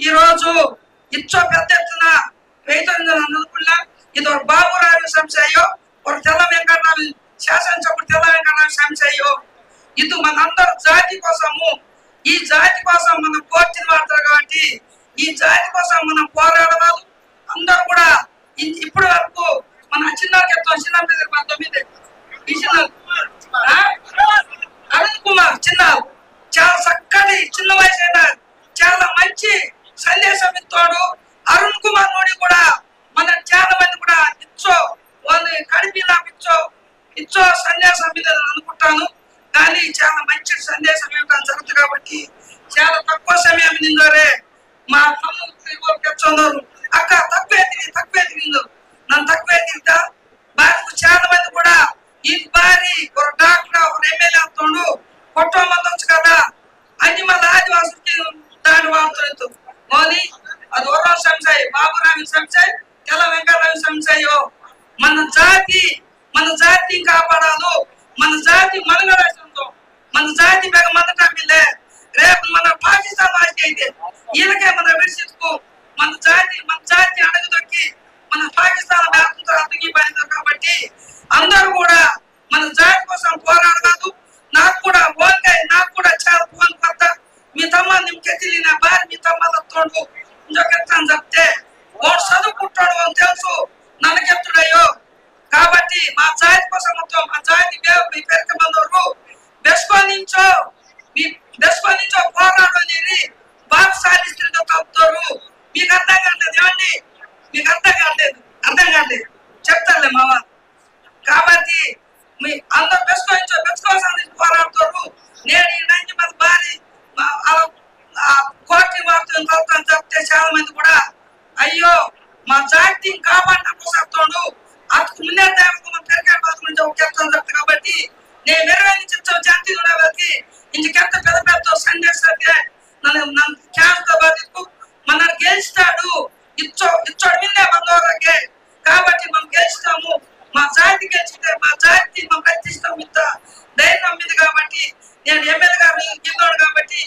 ఈ రోజు ఇచ్చో పెద్ద ఎత్తున రైతులందరూ ఇది ఒక బాబురావు సంశయో ఒక తెల్ల వెంకటరావు శాసనసభ్యుడు తెల్ల వెంకటరావు సంశయో ఇది మనందరూ జాతి కోసము ఈ జాతి కోసం మనం కోర్టుని వాడతారు కాబట్టి ఈ జాతి కోసం మనం పోరాడవాలి అందరూ కూడా ఇప్పటి వరకు మన చిన్న చిన్న 19 ఈ చిన్న అరుణ్ కుమార్ చిన్న చాలా చక్కటి చిన్న వయసు అయినా చాలా మంచి సందేశం ఇస్తాడు అరుణ్ కుమార్ నోడి కూడా మన చాలా మంది కూడా ఇచ్చో వాళ్ళు కడిపిలా ఇచ్చో సందేశం మీద అనుకుంటాను కానీ చాలా మంచి సందేశం ఇవ్వడం జరుగుతుంది కాబట్టి చాలా తక్కువ సమయం నిందరే మా తమ్ముడు అక్క తక్కువే తిరిగింది నన్ను తక్కువే తిరుగుతా బాగా చాలా మంది కూడా ఈ బారి ఒక డాక్టర్ ఒక ఎమ్మెల్యే అవుతాడు కొట్టో మంది వచ్చు కదా అన్ని మళ్ళీ ఆదివాసులకి దాని వాడుతూ మోదీ అది ఓరో సంశయ్ బాబురావి సంశయ్ తెల్ల వెంకటరావి సంశయో మన జాతి కాపాడాలి మన జాతి మనుగడతో మన జాతి మీద మందటమిల్లే రేపు మన పాకిస్తాన్ వాసి అయితే ఈయనకే మన విడిచికు మన జాతి అడగదొక్కి మన పాకిస్తాన్ వ్యాప్తంతో అతగిపోయింది కాబట్టి అందరూ కూడా మన జాతి కోసం పోరాడదు నాకు కూడా చాలా ఫోన్ కొత్త మీ తమ్మ నిమ్కెత్తి నా భార్య మీ తమ్మల తోడు ఇంకొకెత్తాను చెప్తే వాడు చదువుకుంటాడు అని తెలుసు నన్నకెత్తుడయ్యో కాబట్టి మా జాతి కోసం మొత్తం మా జాతి మీ పేరుక బంధువులు బెస్పందించో పోరాడు అనేది బాబు సాధిస్తున్న తప్పుతారు మీకు అర్థం కాలేదు ఏమండి మీకు అర్థం కాలేదు చెప్తారులే మామ కాబట్టి మీ అందరూ బెస్కోవాల్సిన పోరాడుతారు నేను ఈ 90 మంది భారీ కోటి వార్తలు చెప్తే చాలా మంది కూడా అయ్యో మా జాతిని కాపాడిన చెప్తాడు అతకు ముందే మన పెరకాయ బాధ గురించి ఒక చెప్తాను చెప్తాను కాబట్టి నేను నిర్వహించే జాతి వాళ్ళకి ఇంకెంత పెద్ద సందేశాలకే నన్ను క్యాన్సర్ బాధితకు మన గెలుస్తాడు ఇచ్చోడు మిన్నే బంధువులకే కాబట్టి మనం గెలుస్తాము మా జాతి గెలిచితే మా జాతి మా ప్రతిష్టం మీద ధైర్యం మీద కాబట్టి నేను ఎమ్మెల్యే గారు గెలిచాడు కాబట్టి